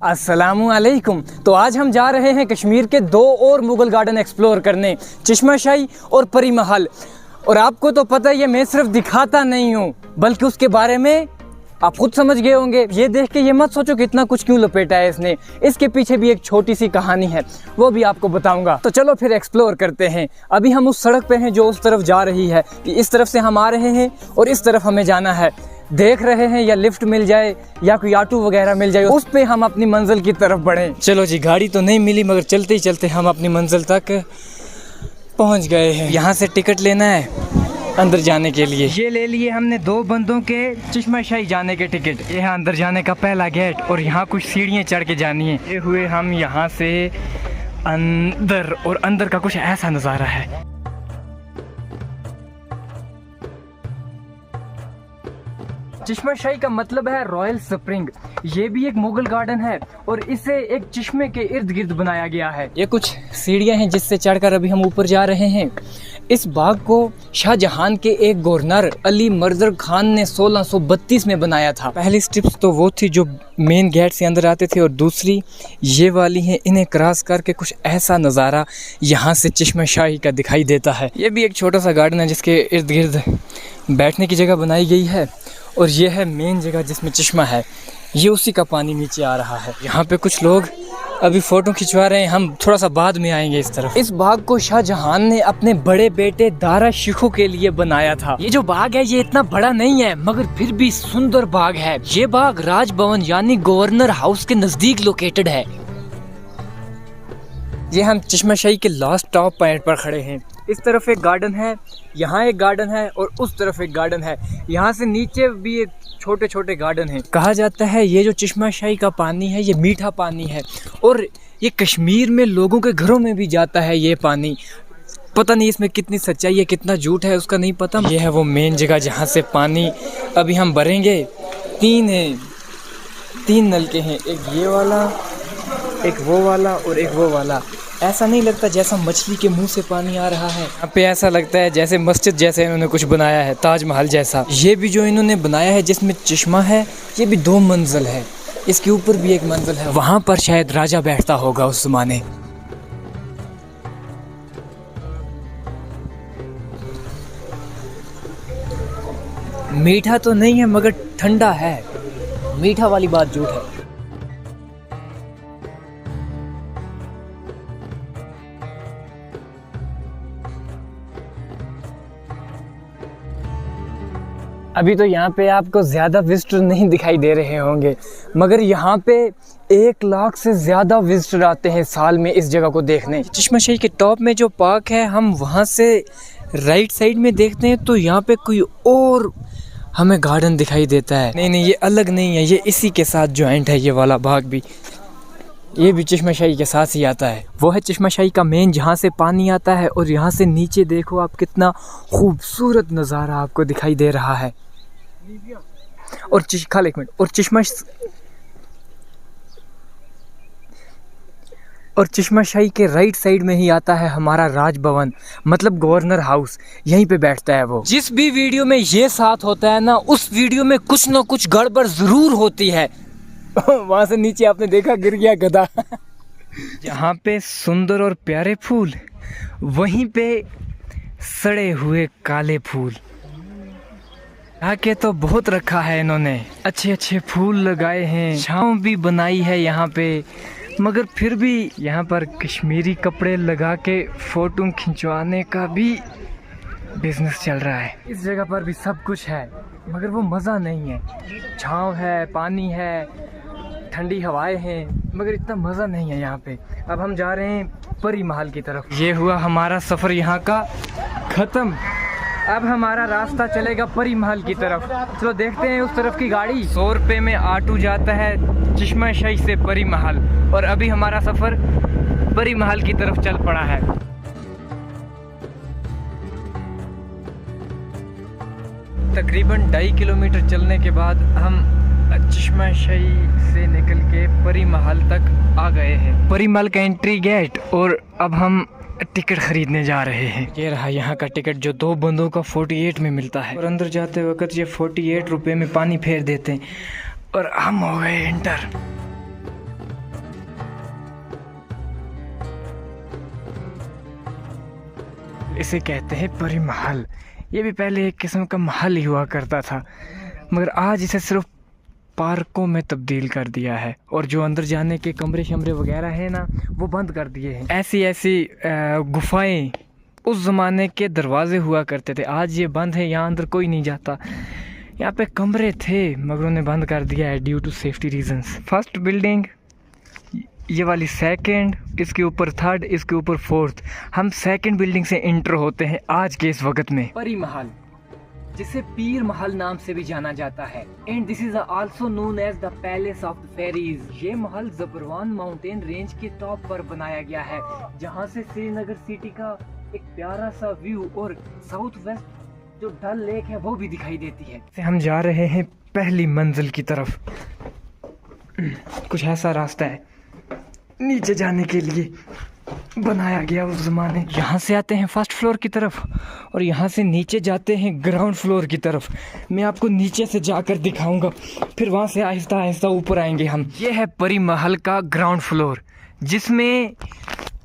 अस्सलामुअलैकुम। तो आज हम जा रहे हैं कश्मीर के दो और मुगल गार्डन एक्सप्लोर करने, चश्मा शाही और परी महल। और आपको तो पता ही है, मैं सिर्फ दिखाता नहीं हूँ बल्कि उसके बारे में आप खुद समझ गए होंगे। ये देख के ये मत सोचो कि इतना कुछ क्यों लपेटा है इसने, इसके पीछे भी एक छोटी सी कहानी है, वो भी आपको बताऊंगा। तो चलो फिर एक्सप्लोर करते हैं। अभी हम उस सड़क पे हैं जो उस तरफ जा रही है। इस तरफ से हम आ रहे हैं और इस तरफ हमें जाना है। देख रहे हैं या लिफ्ट मिल जाए या कोई ऑटो वगैरह मिल जाए, उस पे हम अपनी मंजिल की तरफ बढ़ें। चलो जी, गाड़ी तो नहीं मिली मगर चलते ही चलते हम अपनी मंजिल तक पहुंच गए हैं। यहाँ से टिकट लेना है अंदर जाने के लिए। ये ले लिए हमने दो बंदों के चश्मा शाही जाने के टिकट। ये है अंदर जाने का पहला गेट और यहाँ कुछ सीढ़ियाँ चढ़ के जानी है। ये हुए हम यहाँ से अंदर, और अंदर का कुछ ऐसा नज़ारा है। चश्मा शाही का मतलब है रॉयल स्प्रिंग। ये भी एक मुगल गार्डन है और इसे एक चश्मे के इर्द गिर्द बनाया गया है। ये कुछ सीढ़ियां हैं जिससे चढ़कर अभी हम ऊपर जा रहे हैं। इस बाग को शाहजहां के एक गवर्नर अली मर्जर खान ने 1632 में बनाया था। पहली स्टेप्स तो वो थी जो मेन गेट से अंदर आते थे, और दूसरी ये वाली है। इन्हें क्रॉस करके कुछ ऐसा नज़ारा यहाँ से चश्मा शाही का दिखाई देता है। ये भी एक छोटा सा गार्डन है जिसके इर्द गिर्द बैठने की जगह बनाई गई है, और ये है मेन जगह जिसमें चश्मा है। ये उसी का पानी नीचे आ रहा है। यहाँ पे कुछ लोग अभी फ़ोटो खिंचवा रहे हैं, हम थोड़ा सा बाद में आएंगे इस तरफ। इस बाग को शाहजहां ने अपने बड़े बेटे दारा शिकोह के लिए बनाया था। ये जो बाग है ये इतना बड़ा नहीं है मगर फिर भी सुंदर बाग है। ये बाग राजभवन यानी गवर्नर हाउस के नजदीक लोकेटेड है। ये हम चश्मा शाही के लास्ट टॉप पॉइंट पर खड़े हैं। इस तरफ एक गार्डन है, यहाँ एक गार्डन है और उस तरफ एक गार्डन है। यहाँ से नीचे भी एक छोटे छोटे गार्डन हैं। कहा जाता है ये जो चश्मा शाही का पानी है ये मीठा पानी है, और ये कश्मीर में लोगों के घरों में भी जाता है ये पानी। पता नहीं इसमें कितनी सच्चाई है कितना झूठ है उसका नहीं पता। ये है वो मेन जगह जहाँ से पानी अभी हम भरेंगे। तीन नलके हैं, एक ये वाला, एक वो वाला और एक वो वाला। ऐसा नहीं लगता जैसा मछली के मुंह से पानी आ रहा है। यहाँ पे ऐसा लगता है जैसे मस्जिद जैसे इन्होंने कुछ बनाया है, ताजमहल जैसा। ये भी जो इन्होंने बनाया है जिसमें चश्मा है, ये भी 2 मंजिल है। इसके ऊपर भी एक मंजिल है, वहाँ पर शायद राजा बैठता होगा उस ज़माने। मीठा तो नहीं है मगर ठंडा है। मीठा वाली बात झूठ है। अभी तो यहाँ पे आपको ज़्यादा विजिटर नहीं दिखाई दे रहे होंगे मगर यहाँ पे 1 लाख से ज़्यादा विजिटर आते हैं साल में इस जगह को देखने। चश्मा शाही के टॉप में जो पार्क है, हम वहाँ से राइट साइड में देखते हैं तो यहाँ पे कोई और हमें गार्डन दिखाई देता है। नहीं, ये अलग नहीं है, ये इसी के साथ जॉइंट है। ये वाला बाग भी, ये भी चश्मा शाही के साथ ही आता है। वो है चश्मा शाही का मेन जहाँ से पानी आता है, और यहाँ से नीचे देखो आप कितना खूबसूरत नज़ारा आपको दिखाई दे रहा है। और खाली एक मिनट, और चश्मा शाही के राइट साइड में ही आता है हमारा राजभवन, मतलब गवर्नर हाउस। यहीं पे बैठता है वो। जिस भी वीडियो में ये साथ होता है ना, उस वीडियो में कुछ ना कुछ गड़बड़ ज़रूर होती है। वहां से नीचे आपने देखा गिर गया गधा। यहाँ पे सुंदर और प्यारे फूल, वहीं पे सड़े हुए काले फूल। आके तो बहुत रखा है इन्होंने, अच्छे अच्छे फूल लगाए हैं, छांव भी बनाई है यहाँ पे, मगर फिर भी यहाँ पर कश्मीरी कपड़े लगा के फोटो खिंचवाने का भी बिजनेस चल रहा है। इस जगह पर भी सब कुछ है मगर वो मज़ा नहीं है। छांव है, पानी है, ठंडी हवाएं हैं, मगर इतना मज़ा नहीं है यहाँ पे। अब हम जा रहे हैं परी महल की तरफ। ये हुआ हमारा सफ़र यहाँ का ख़त्म। अब हमारा रास्ता चलेगा परी महल की तरफ। चलो देखते हैं उस तरफ की गाड़ी। 100 रुपये में ऑटो जाता है चश्मा शाही से परी महल, और अभी हमारा सफ़र परी महल की तरफ चल पड़ा है। तकरीबन 2.5 किलोमीटर चलने के बाद हम चश्मा शाही से निकल के परी महल तक आ गए हैं। परी महल का एंट्री गेट, और अब हम टिकट खरीदने जा रहे हैं। ये रहा यहाँ का टिकट जो 2 बंदों का 48 में मिलता है, और अंदर जाते वक्त ये 48 रुपये में पानी फेर देते हैं, और हम हो गए एंटर। इसे कहते हैं परी महल। ये भी पहले एक किस्म का महल ही हुआ करता था, मगर आज इसे सिर्फ पार्कों में तब्दील कर दिया है और जो अंदर जाने के कमरे शमरे वगैरह हैं ना, वो बंद कर दिए हैं। ऐसी ऐसी गुफाएं उस ज़माने के दरवाजे हुआ करते थे, आज ये बंद है, यहाँ अंदर कोई नहीं जाता। यहाँ पे कमरे थे मगर उन्हें बंद कर दिया है due to safety reasons. First building, ये वाली सेकंड, इसके ऊपर थर्ड, इसके ऊपर फोर्थ। हम सेकंड बिल्डिंग से एंटर होते हैं आज के इस वक्त में। परी महल, जिसे पीर महल नाम से भी जाना जाता है, and this is also known as the palace of the fairies. ये महल ज़बरवान माउंटेन रेंज के टॉप पर बनाया गया है, जहाँ से श्रीनगर सिटी का एक प्यारा सा व्यू और साउथ वेस्ट जो डल लेक है वो भी दिखाई देती है। हम जा रहे हैं पहली मंजिल की तरफ। कुछ ऐसा रास्ता है नीचे जाने के लिए बनाया गया उस जमाने। यहाँ से आते हैं फर्स्ट फ्लोर की तरफ और यहाँ से नीचे जाते हैं ग्राउंड फ्लोर की तरफ। मैं आपको नीचे से जाकर दिखाऊंगा, फिर वहाँ से आहिस्ता आहिस्ता ऊपर आएंगे हम। ये है परी महल का ग्राउंड फ्लोर, जिसमें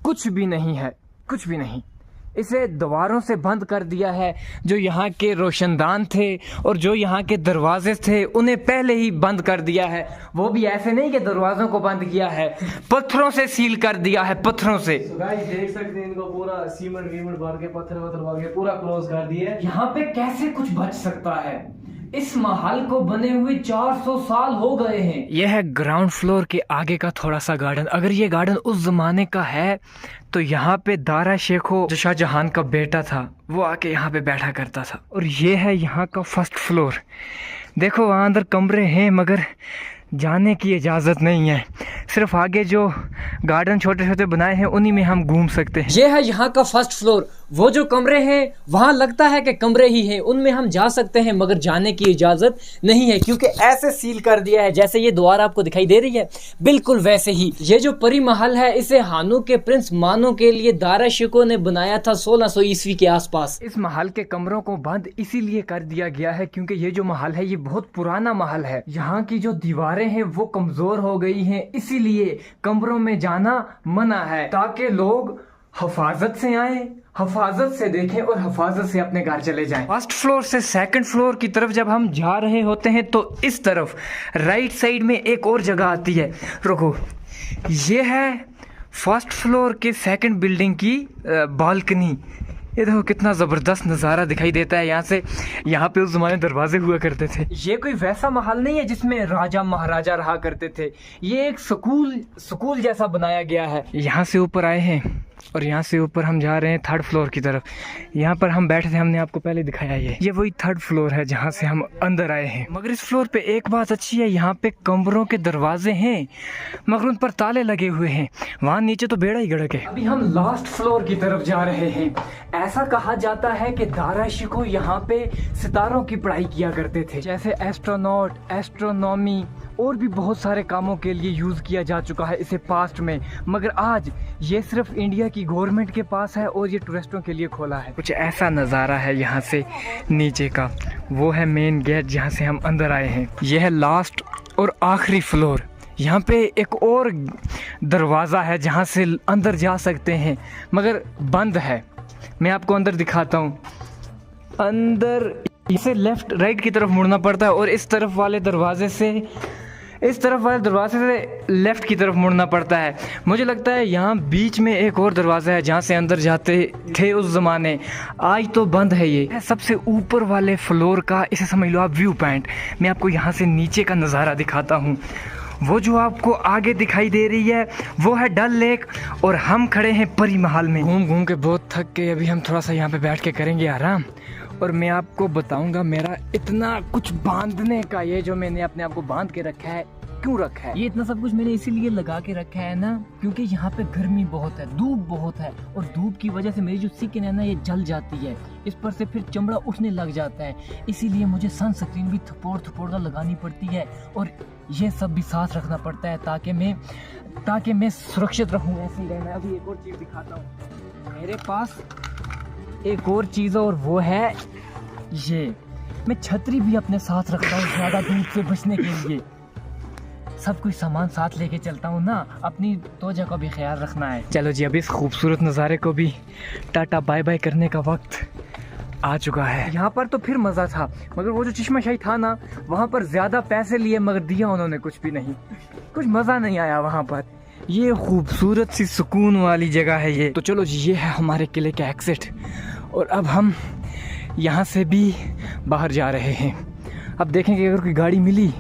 कुछ भी नहीं है, कुछ भी नहीं। इसे दीवारों से बंद कर दिया है। जो यहाँ के रोशनदान थे और जो यहाँ के दरवाजे थे उन्हें पहले ही बंद कर दिया है। वो भी ऐसे नहीं कि दरवाजों को बंद किया है, पत्थरों से सील कर दिया है, पत्थरों से। देख सकते हैं इनको पूरा सीमेंट वीमेंट भर के पत्थर वत्थर भर के पूरा क्लोज कर दिए। यहाँ पे कैसे कुछ बच सकता है? इस महल को बने हुए 400 साल हो गए हैं। यह है ग्राउंड फ्लोर के आगे का थोड़ा सा गार्डन। अगर ये गार्डन उस जमाने का है तो यहाँ पे दारा शेखो, जो शाहजहां का बेटा था, वो आके यहाँ पे बैठा करता था। और ये है यहाँ का फर्स्ट फ्लोर। देखो वहाँ अंदर कमरे हैं मगर जाने की इजाज़त नहीं है। सिर्फ आगे जो गार्डन छोटे छोटे बनाए हैं उन्हीं में हम घूम सकते हैं। ये है यहाँ का फर्स्ट फ्लोर। वो जो कमरे हैं वहाँ लगता है कि कमरे ही हैं, उनमें हम जा सकते हैं मगर जाने की इजाज़त नहीं है, क्योंकि ऐसे सील कर दिया है। जैसे ये द्वार आपको दिखाई दे रही है, बिल्कुल वैसे ही ये जो परी महल है, इसे हानू के प्रिंस मानो के लिए दारा शिको ने बनाया था 1600 ईस्वी के आसपास। इस महल के कमरों को बंद इसीलिए कर दिया गया है क्योंकि ये जो महल है ये बहुत पुराना महल है। यहाँ की जो दीवारें हैं वो कमजोर हो गई हैं, इसीलिए कमरों में जाना मना है, ताकि लोग हिफाजत से आए, हिफाजत से देखें और हिफाजत से अपने घर चले जाएं। फर्स्ट फ्लोर से सेकंड फ्लोर की तरफ जब हम जा रहे होते हैं तो इस तरफ राइट साइड में एक और जगह आती है। रुको, ये है फर्स्ट फ्लोर के सेकंड बिल्डिंग की बालकनी। ये देखो कितना ज़बरदस्त नज़ारा दिखाई देता है यहाँ से। यहाँ पे उस ज़माने दरवाजे हुआ करते थे। ये कोई वैसा महल नहीं है जिसमें राजा महाराजा रहा करते थे, ये एक स्कूल जैसा बनाया गया है। यहाँ से ऊपर आए हैं और यहाँ से ऊपर हम जा रहे हैं थर्ड फ्लोर की तरफ। यहाँ पर हम बैठे थे, हमने आपको पहले दिखाया। ये वही थर्ड फ्लोर है जहाँ से हम अंदर आए हैं। मगर इस फ्लोर पे एक बात अच्छी है, यहाँ पे कमरों के दरवाजे हैं मगर उन पर ताले लगे हुए हैं। वहाँ नीचे तो बेड़ा ही गड़क है। अभी हम लास्ट फ्लोर की तरफ जा रहे हैं। ऐसा कहा जाता है कि दारा शिको यहाँ पे सितारों की पढ़ाई किया करते थे, जैसे एस्ट्रोनॉट, एस्ट्रोनॉमी और भी बहुत सारे कामों के लिए यूज़ किया जा चुका है इसे पास्ट में। मगर आज ये सिर्फ इंडिया की गवर्नमेंट के पास है और ये टूरिस्टों के लिए खोला है। कुछ ऐसा नज़ारा है यहाँ से नीचे का। वो है मेन गेट जहाँ से हम अंदर आए हैं। यह है लास्ट और आखिरी फ्लोर। यहाँ पे एक और दरवाज़ा है जहाँ से अंदर जा सकते हैं मगर बंद है। मैं आपको अंदर दिखाता हूँ। अंदर इसे लेफ्ट राइट की तरफ मुड़ना पड़ता है और इस तरफ वाले दरवाजे से लेफ्ट की तरफ मुड़ना पड़ता है। मुझे लगता है यहाँ बीच में एक और दरवाज़ा है जहाँ से अंदर जाते थे उस ज़माने। आज तो बंद है। ये सबसे ऊपर वाले फ्लोर का, इसे समझ लो आप व्यू पॉइंट। मैं आपको यहाँ से नीचे का नज़ारा दिखाता हूँ। वो जो आपको आगे दिखाई दे रही है वो है डल लेक और हम खड़े हैं परी महल में। घूम घूम के बहुत थक के अभी हम थोड़ा सा यहाँ पे बैठ के करेंगे आराम और मैं आपको बताऊंगा मेरा इतना कुछ बांधने का, ये जो मैंने अपने आप को बांध के रखा है, क्यों रखा है। ये इतना सब कुछ मैंने इसीलिए लगा के रखा है ना, क्योंकि यहाँ पे गर्मी बहुत है, धूप बहुत है और धूप की वजह से मेरी जो स्किन है ना ये जल जाती है, इस पर से फिर चमड़ा उठने लग जाता है। इसीलिए मुझे सनस्क्रीन भी थपोड़ लगानी पड़ती है और ये सब भी साथ रखना पड़ता है ताकि मैं सुरक्षित रहूँ। ऐसे ही रहना। अभी एक और चीज़ दिखाता हूँ। मेरे पास एक और चीज़ और वो है ये, मैं छतरी भी अपने साथ रखता हूँ ज़्यादा धूप से बचने के लिए। सब कुछ सामान साथ लेके चलता हूँ ना, अपनी तोजा का भी ख्याल रखना है। चलो जी, अभी इस खूबसूरत नज़ारे को भी टाटा बाय बाय करने का वक्त आ चुका है। यहाँ पर तो फिर मज़ा था, मगर वो जो चश्माशाही था ना, वहाँ पर ज़्यादा पैसे लिए मगर दिया उन्होंने कुछ भी नहीं, कुछ मज़ा नहीं आया वहाँ पर। ये खूबसूरत सी सुकून वाली जगह है ये। तो चलो जी, ये है हमारे किले का एग्जिट और अब हम यहाँ से भी बाहर जा रहे हैं। अब देखेंगे अगर कोई गाड़ी मिली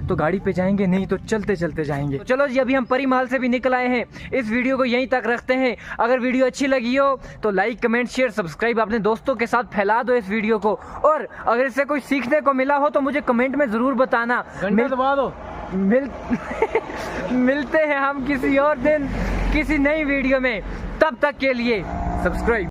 तो गाड़ी पे जाएंगे, नहीं तो चलते चलते जाएंगे। तो चलो जी, अभी हम परी महल से भी निकल आए हैं। इस वीडियो को यहीं तक रखते हैं। अगर वीडियो अच्छी लगी हो तो लाइक, कमेंट, शेयर, सब्सक्राइब अपने दोस्तों के साथ फैला दो इस वीडियो को। और अगर इससे कोई सीखने को मिला हो तो मुझे कमेंट में ज़रूर बताना। दबा दो। मिलते हैं हम किसी और दिन किसी नई वीडियो में, तब तक के लिए सब्सक्राइब।